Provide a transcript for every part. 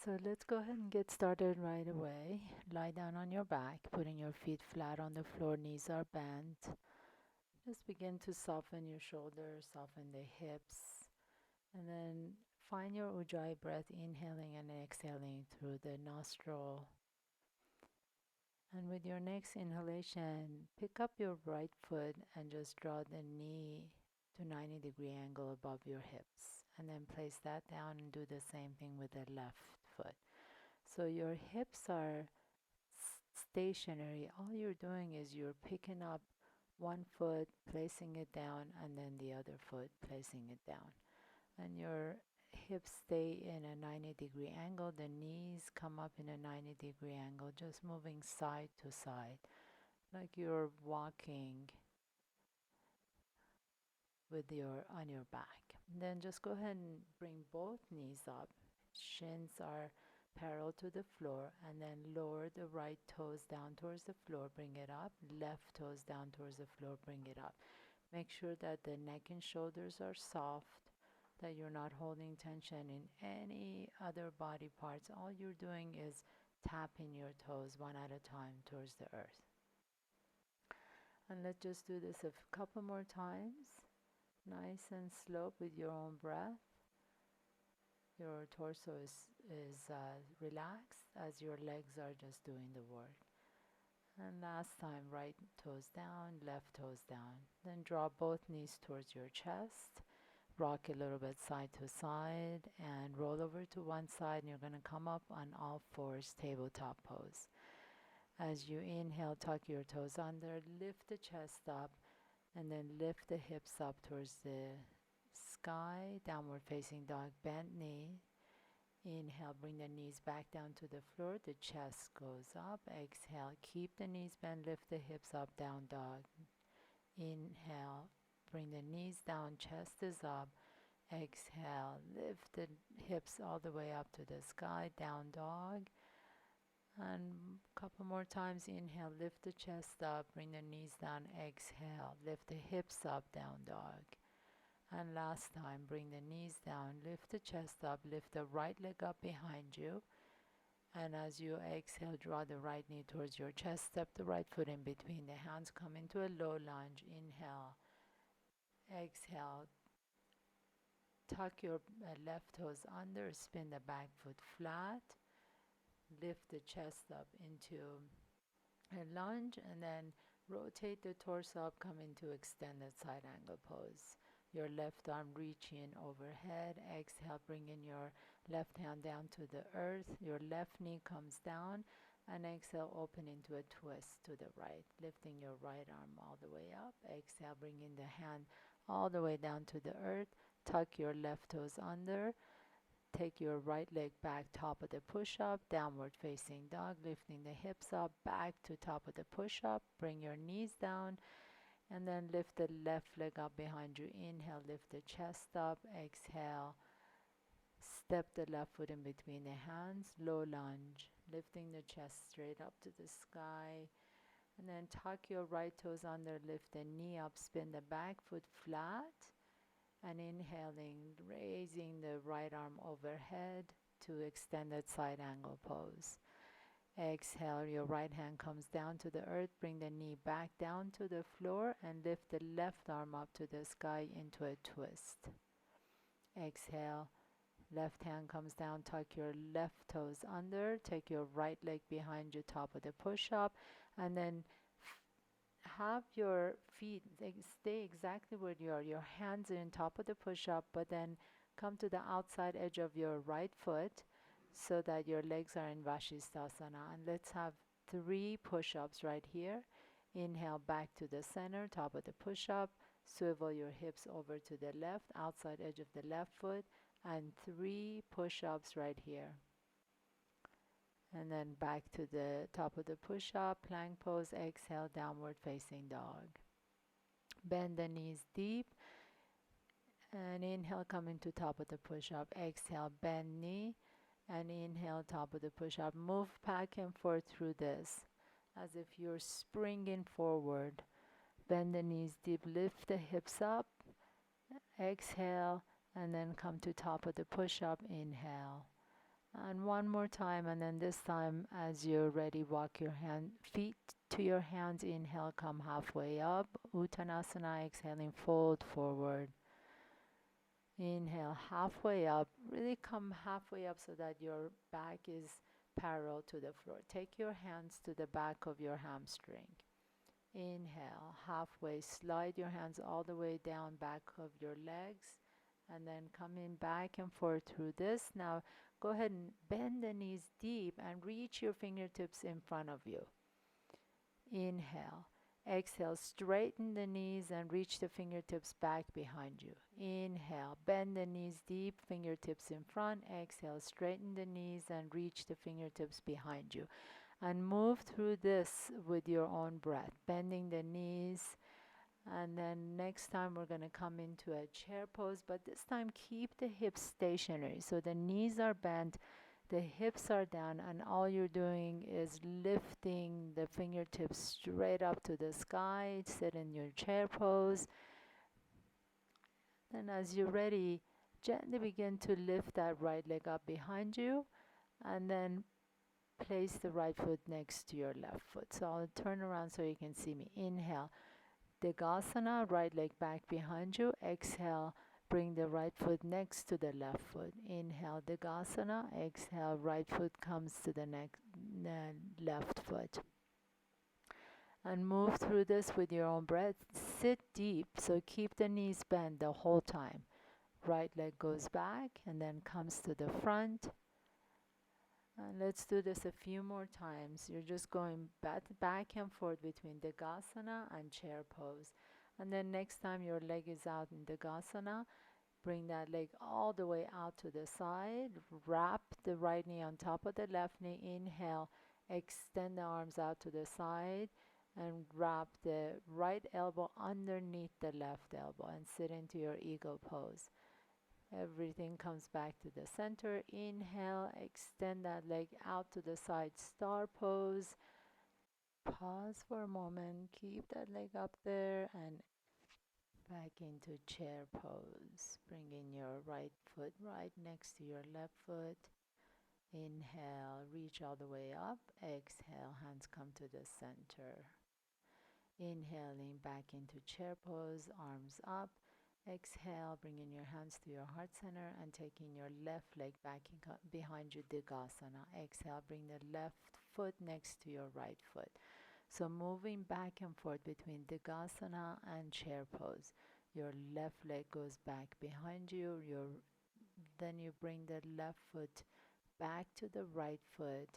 So let's go ahead and get started right away. Lie down on your back, putting your feet flat on the floor, knees are bent. Just begin to soften your shoulders, soften the hips, and then find your ujjayi breath, inhaling and exhaling through the nostril. And with your next inhalation, pick up your right foot and just draw the knee to 90-degree angle above your hips. And then place that down and do the same thing with the left foot. So your hips are stationary. All you're doing is you're picking up one foot, placing it down, and then the other foot, placing it down. And your hips stay in a 90-degree angle. The knees come up in a 90-degree angle, just moving side to side, like you're walking with your on your back. And then just go ahead and bring both knees up. Shins are parallel to the floor, and then lower the right toes down towards the floor, bring it up. Left toes down towards the floor, bring it up. Make sure that the neck and shoulders are soft, that you're not holding tension in any other body parts. All you're doing is tapping your toes one at a time towards the earth. And let's just do this a couple more times, nice and slow with your own breath. Your torso is relaxed as your legs are just doing the work. And last time, right toes down, left toes down. Then draw both knees towards your chest. Rock a little bit side to side and roll over to one side, and you're going to come up on all fours, tabletop pose. As you inhale, tuck your toes under, lift the chest up, and then lift the hips up towards the sky, downward facing dog, bent knee. Inhale, bring the knees back down to the floor, the chest goes up. Exhale, keep the knees bent, lift the hips up, down dog. Inhale, bring the knees down, chest is up. Exhale, lift the hips all the way up to the sky, down dog. And a couple more times. Inhale, lift the chest up, bring the knees down. Exhale, lift the hips up, down dog. And last time, bring the knees down, lift the chest up, lift the right leg up behind you. And as you exhale, draw the right knee towards your chest, step the right foot in between the hands, come into a low lunge. Inhale, exhale, tuck your left toes under, spin the back foot flat, lift the chest up into a lunge, and then rotate the torso up, come into extended side angle pose. Your left arm reaching overhead. Exhale, bring in your left hand down to the earth. Your left knee comes down, and exhale, open into a twist to the right, lifting your right arm all the way up. Exhale, bring in the hand all the way down to the earth. Tuck your left toes under. Take your right leg back, top of the push-up, downward facing dog, lifting the hips up, back to top of the push-up. Bring your knees down, and then lift the left leg up behind you. Inhale, lift the chest up. Exhale, step the left foot in between the hands, low lunge, lifting the chest straight up to the sky. And then tuck your right toes under, lift the knee up, spin the back foot flat. And inhaling, raising the right arm overhead to extended side angle pose. Exhale, your right hand comes down to the earth, bring the knee back down to the floor, and lift the left arm up to the sky into a twist. Exhale, left hand comes down, tuck your left toes under, take your right leg behind you, top of the push-up, and then have your feet stay exactly where you are. Your hands are on top of the push-up, but then come to the outside edge of your right foot so that your legs are in Vashisthasana. And let's have 3 push-ups right here. Inhale back to the center, top of the push-up. Swivel your hips over to the left, outside edge of the left foot, and 3 push-ups right here. And then back to the top of the push-up, plank pose. Exhale, downward facing dog. Bend the knees deep, and inhale, come into top of the push-up. Exhale, bend knee, and inhale, top of the push-up. Move back and forth through this as if you're springing forward. Bend the knees deep, lift the hips up. Exhale, and then come to top of the push-up. Inhale. And one more time, and then this time as you're ready, walk your feet to your hands. Inhale, come halfway up. Uttanasana, exhaling, fold forward. Inhale, halfway up. Really come halfway up so that your back is parallel to the floor. Take your hands to the back of your hamstring. Inhale, halfway, slide your hands all the way down back of your legs, and then coming back and forth through this. Now go ahead and bend the knees deep and reach your fingertips in front of you. Inhale. Exhale, straighten the knees and reach the fingertips back behind you. Inhale, bend the knees deep, fingertips in front. Exhale, straighten the knees and reach the fingertips behind you. And move through this with your own breath, bending the knees. And then next time we're going to come into a chair pose, but this time keep the hips stationary. So the knees are bent, the hips are down, and all you're doing is lifting the fingertips straight up to the sky. Sit in your chair pose. Then as you're ready, gently begin to lift that right leg up behind you, and then place the right foot next to your left foot. So I'll turn around so you can see me. Inhale, Degasana, right leg back behind you. Exhale, bring the right foot next to the left foot. Inhale, Degasana. Exhale, right foot comes to the left foot. And move through this with your own breath. Sit deep, so keep the knees bent the whole time. Right leg goes back and then comes to the front. And let's do this a few more times. You're just going back and forth between Degasana and chair pose. And then next time your leg is out in Degasana, bring that leg all the way out to the side. Wrap the right knee on top of the left knee. Inhale, extend the arms out to the side and wrap the right elbow underneath the left elbow and sit into your eagle pose. Everything comes back to the center. Inhale, extend that leg out to the side, star pose. Pause for a moment, keep that leg up there and back into chair pose. Bring in your right foot right next to your left foot. Inhale, reach all the way up. Exhale, hands come to the center. Inhaling back into chair pose, arms up. Exhale, bringing your hands to your heart center and taking your left leg back behind you, Degasana. Exhale, bring the left foot next to your right foot. So moving back and forth between Degasana and chair pose. Your left leg goes back behind you. Then you bring the left foot back to the right foot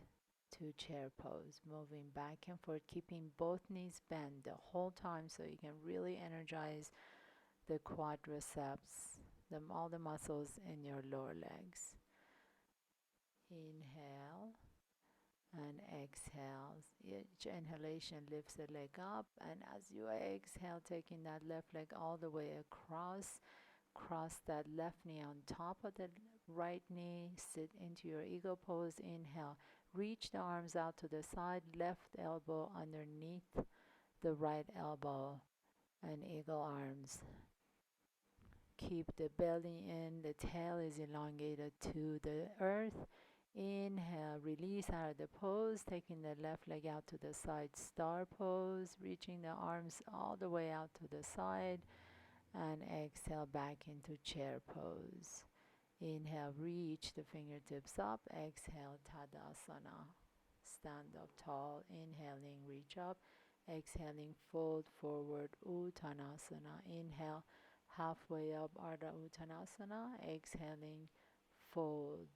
to chair pose, moving back and forth, keeping both knees bent the whole time so you can really energize the quadriceps, all the muscles in your lower legs. Inhale and exhale. Each inhalation lifts the leg up, and as you exhale, taking that left leg all the way across, cross that left knee on top of the right knee, sit into your eagle pose. Inhale, reach the arms out to the side, left elbow underneath the right elbow, and eagle arms. Keep the belly in, the tail is elongated to the earth. Inhale, release out of the pose, taking the left leg out to the side, star pose, reaching the arms all the way out to the side, and exhale back into chair pose. Inhale, reach the fingertips up. Exhale, Tadasana. Stand up tall. Inhaling, reach up. Exhaling, fold forward, Uttanasana. Inhale, halfway up, Ardha Uttanasana. Exhaling, fold.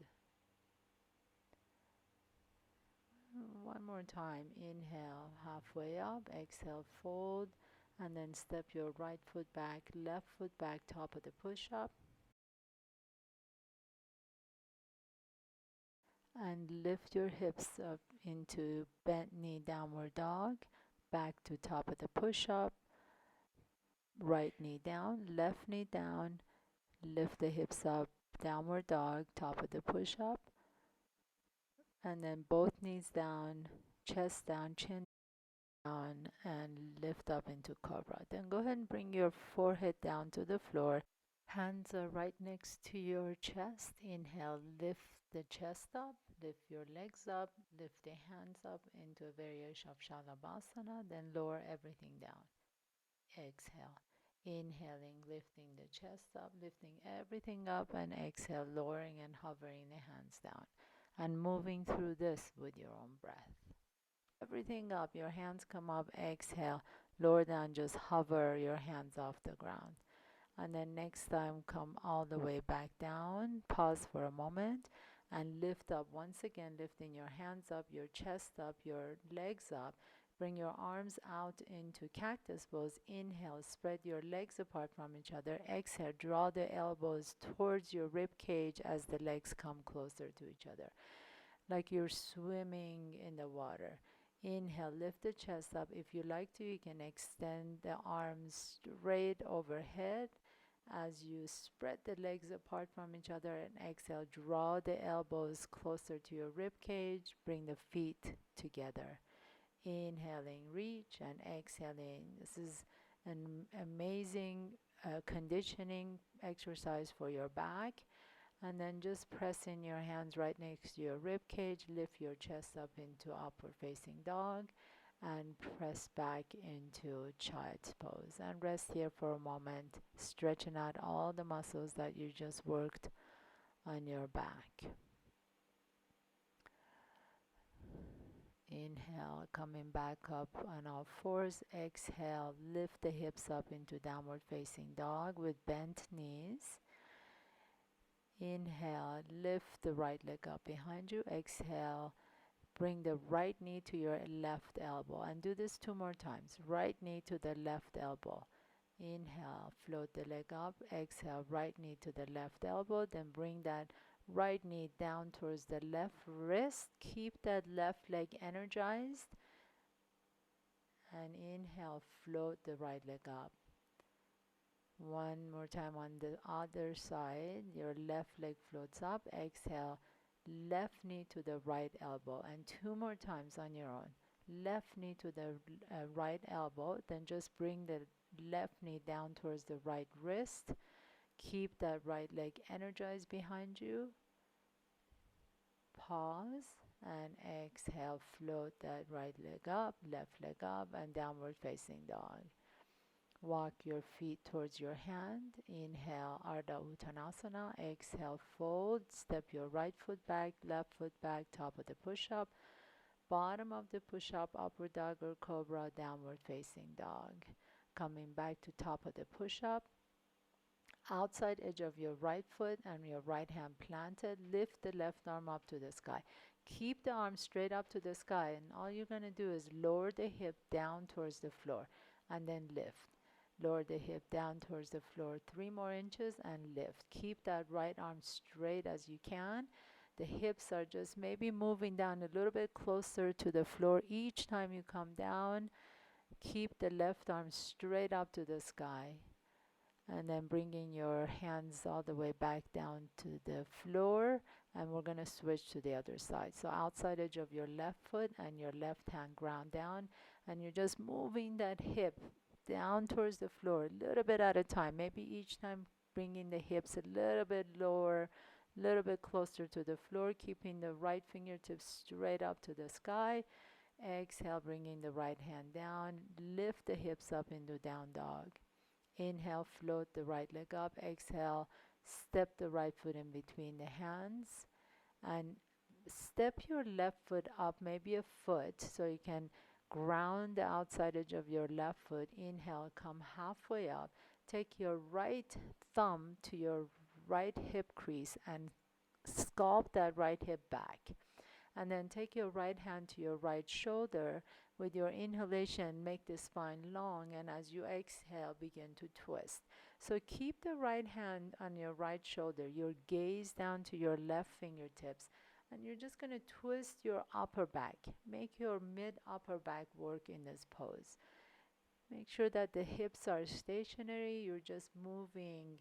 One more time. Inhale, halfway up. Exhale, fold. And then step your right foot back, left foot back, top of the push-up. And lift your hips up into bent knee downward dog, back to top of the push-up, right knee down, left knee down, lift the hips up, downward dog, top of the push-up, and then both knees down, chest down, chin down, and lift up into cobra. Then go ahead and bring your forehead down to the floor. Hands are right next to your chest. Inhale, lift the chest up. Lift your legs up, lift the hands up into a variation of Shalabhasana, then lower everything down. Exhale. Inhaling, lifting the chest up, lifting everything up, and exhale, lowering and hovering the hands down. And moving through this with your own breath. Everything up, your hands come up, exhale, lower down, just hover your hands off the ground. And then next time, come all the way back down, pause for a moment, and lift up. Once again, lifting your hands up, your chest up, your legs up. Bring your arms out into cactus pose. Inhale, spread your legs apart from each other. Exhale, draw the elbows towards your rib cage as the legs come closer to each other, like you're swimming in the water. Inhale, lift the chest up. If you like to, you can extend the arms straight overhead as you spread the legs apart from each other, and exhale, draw the elbows closer to your rib cage. Bring the feet together. Inhaling, reach, and exhaling. This is an amazing conditioning exercise for your back. And then just press in your hands right next to your rib cage, lift your chest up into upward facing dog, and press back into child's pose. And rest here for a moment, stretching out all the muscles that you just worked on your back. Inhale, coming back up on all fours. Exhale, lift the hips up into downward facing dog with bent knees. Inhale, lift the right leg up behind you. Exhale, bring the right knee to your left elbow. And do this 2 more times. Right knee to the left elbow. Inhale, float the leg up. Exhale, right knee to the left elbow. Then bring that right knee down towards the left wrist. Keep that left leg energized. And inhale, float the right leg up. One more time on the other side. Your left leg floats up. Exhale, left knee to the right elbow. And 2 more times on your own. Left knee to the right elbow. Then just bring the left knee down towards the right wrist. Keep that right leg energized behind you. Pause and exhale, float that right leg up, left leg up, and downward facing dog. Walk your feet towards your hand. Inhale, Ardha Uttanasana. Exhale, fold. Step your right foot back, left foot back, top of the push-up. Bottom of the push-up, upward dog or cobra, downward facing dog. Coming back to top of the push-up. Outside edge of your right foot and your right hand planted. Lift the left arm up to the sky. Keep the arm straight up to the sky, and all you're going to do is lower the hip down towards the floor and then lift. Lower the hip down towards the floor 3 more inches and lift. Keep that right arm straight as you can. The hips are just maybe moving down a little bit closer to the floor each time you come down. Keep the left arm straight up to the sky. And then bringing your hands all the way back down to the floor, and we're going to switch to the other side. So outside edge of your left foot and your left hand ground down, and you're just moving that hip down towards the floor a little bit at a time, maybe each time bringing the hips a little bit lower, a little bit closer to the floor, keeping the right fingertips straight up to the sky. Exhale, bringing the right hand down, lift the hips up into down dog. Inhale, float the right leg up. Exhale, step the right foot in between the hands and step your left foot up maybe a foot so you can ground the outside edge of your left foot. Inhale, come halfway up. Take your right thumb to your right hip crease and sculpt that right hip back. And then take your right hand to your right shoulder. With your inhalation, make the spine long, and as you exhale, begin to twist. So keep the right hand on your right shoulder, your gaze down to your left fingertips, and you're just going to twist your upper back. Make your mid-upper back work in this pose. Make sure that the hips are stationary. You're just moving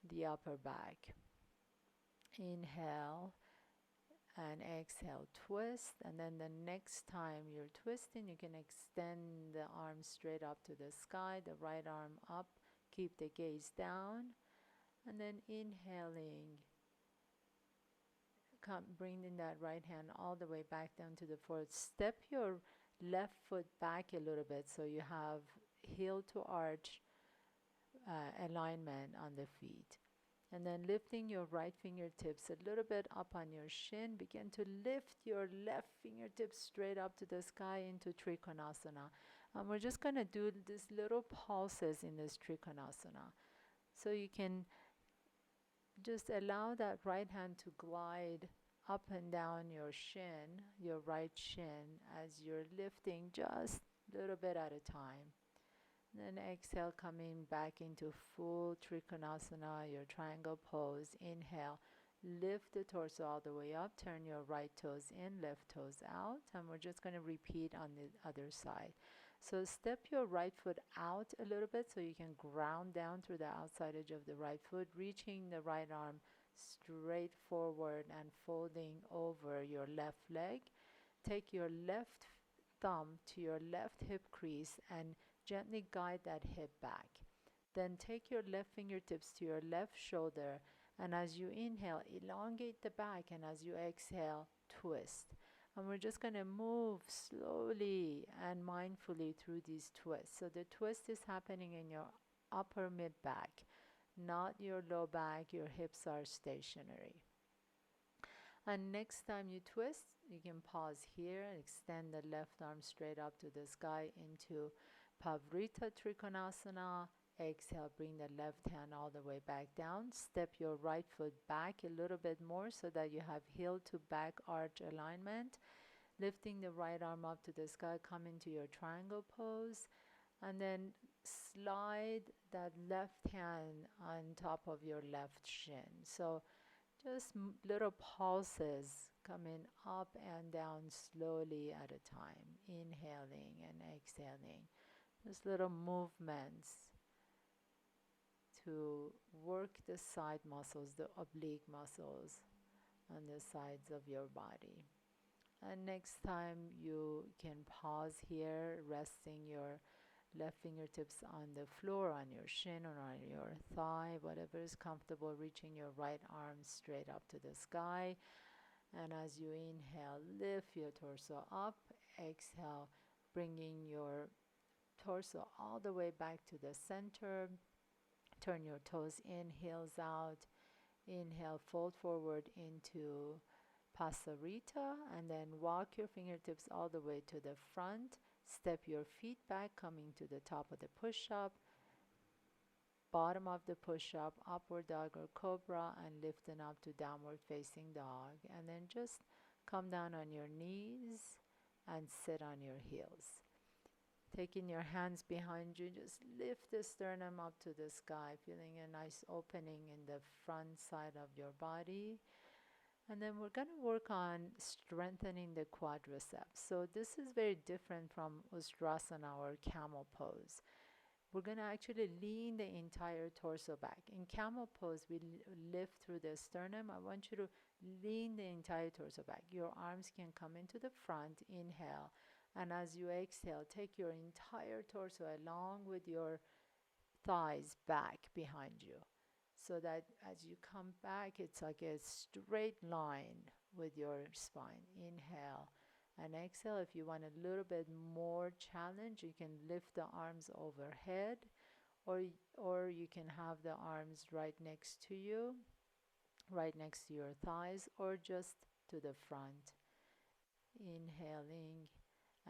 the upper back. Inhale. And exhale, twist, and then the next time you're twisting, you can extend the arm straight up to the sky, the right arm up, keep the gaze down, and then inhaling, bringing that right hand all the way back down to the floor. Step your left foot back a little bit so you have heel to arch alignment on the feet. And then lifting your right fingertips a little bit up on your shin. Begin to lift your left fingertips straight up to the sky into Trikonasana. And we're just going to do these little pulses in this Trikonasana. So you can just allow that right hand to glide up and down your shin, your right shin, as you're lifting just a little bit at a time. Then exhale, coming back into full Trikonasana, your triangle pose. Inhale, lift the torso all the way up, turn your right toes in, left toes out, and we're just going to repeat on the other side. So step your right foot out a little bit so you can ground down through the outside edge of the right foot, reaching the right arm straight forward and folding over your left leg. Take your left thumb to your left hip crease and gently guide that hip back. Then take your left fingertips to your left shoulder, and as you inhale, elongate the back, and as you exhale, twist. And we're just going to move slowly and mindfully through these twists. So the twist is happening in your upper mid back, not your low back. Your hips are stationary. And next time you twist, you can pause here and extend the left arm straight up to the sky into Pavrita Trikonasana. Exhale, bring the left hand all the way back down. Step your right foot back a little bit more so that you have heel to back arch alignment. Lifting the right arm up to the sky, come into your triangle pose. And then slide that left hand on top of your left shin. So just little pulses coming up and down slowly at a time. Inhaling and exhaling. Just little movements to work the side muscles, the oblique muscles on the sides of your body. And next time you can pause here, resting your left fingertips on the floor, on your shin or on your thigh, whatever is comfortable, reaching your right arm straight up to the sky. And as you inhale, lift your torso up. Exhale, bringing your torso all the way back to the center. Turn your toes in, heels out. Inhale, fold forward into Pasarita, and then walk your fingertips all the way to the front. Step your feet back, coming to the top of the push-up, bottom of the push-up, upward dog or cobra, and lifting up to downward facing dog. And then just come down on your knees and sit on your heels. Taking your hands behind you, just lift the sternum up to the sky, feeling a nice opening in the front side of your body. And then we're going to work on strengthening the quadriceps. So this is very different from Ustrasana or camel pose. We're going to actually lean the entire torso back. In camel pose, we lift through the sternum. I want you to lean the entire torso back. Your arms can come into the front. Inhale. And as you exhale, take your entire torso along with your thighs back behind you, so that as you come back, it's like a straight line with your spine. Inhale and exhale. If you want a little bit more challenge, you can lift the arms overhead, or you can have the arms right next to you, right next to your thighs, or just to the front. Inhaling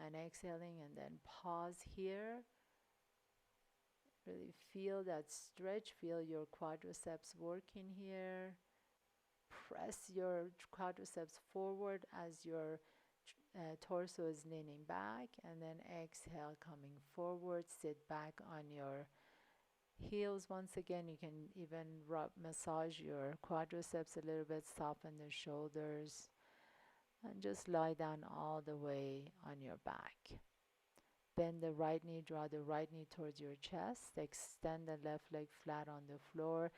and exhaling, and then pause here. Really feel that stretch, feel your quadriceps working here. Press your quadriceps forward as your torso is leaning back, and then exhale, coming forward. Sit back on your heels once again. You can even massage your quadriceps a little bit, soften the shoulders, and just lie down all the way on your back. Bend the right knee, draw the right knee towards your chest. Extend the left leg flat on the floor.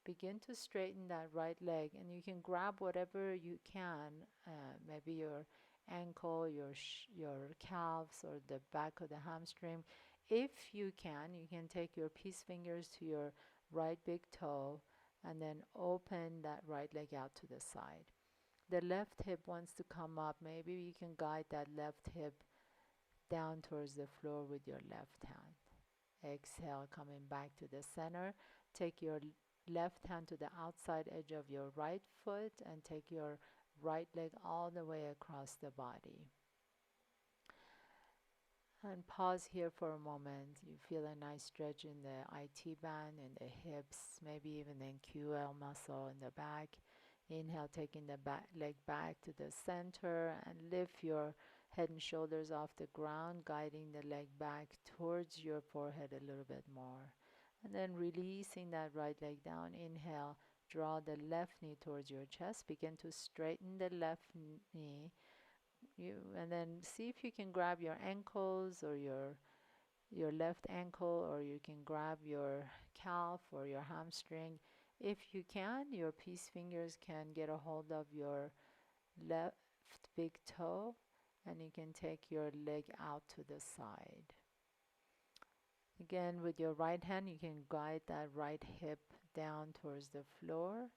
Begin to straighten that right leg, and you can grab whatever you can, maybe your ankle, your calves, or the back of the hamstring. If you can take your peace fingers to your right big toe, and then open that right leg out to the side. the left hip wants to come up, maybe you can guide that left hip down towards the floor with your left hand. Exhale, coming back to the center. Take your left hand to the outside edge of your right foot and take your right leg all the way across the body. And pause here for a moment. You feel a nice stretch in the IT band, in the hips, maybe even the QL muscle in the back. Inhale, taking the leg back to the center and lift your head and shoulders off the ground, guiding the leg back towards your forehead a little bit more. And then releasing that right leg down. Inhale, draw the left knee towards your chest. Begin to straighten the left knee. And then see if you can grab your ankles or your left ankle, or you can grab your calf or your hamstring. If you can, your peace fingers can get a hold of your left big toe, and you can take your leg out to the side. Again, with your right hand, you can guide that right hip down towards the floor.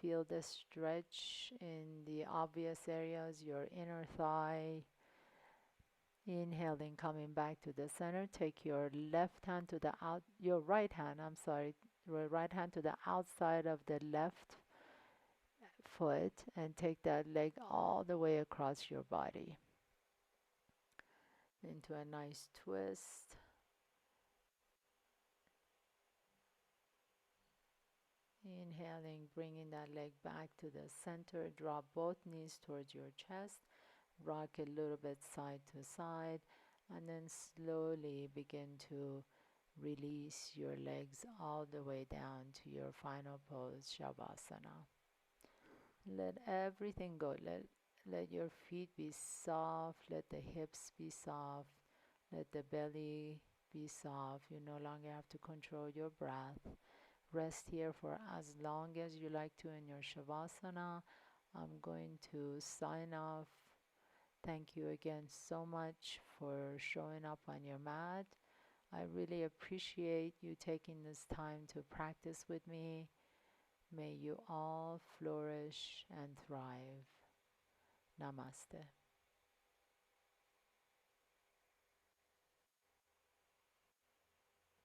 Feel the stretch in the obvious areas, your inner thigh. Inhaling, coming back to the center. Take your left hand to the your right hand to the outside of the left foot and take that leg all the way across your body into a nice twist. Inhaling, bringing that leg back to the center. Drop both knees towards your chest. Rock a little bit side to side, and then slowly begin to release your legs all the way down to your final pose, Shavasana. Let everything go. Let your feet be soft. Let the hips be soft. Let the belly be soft. You no longer have to control your breath. Rest here for as long as you like to in your Shavasana. I'm going to sign off. Thank you again so much for showing up on your mat. I really appreciate you taking this time to practice with me. May you all flourish and thrive. Namaste.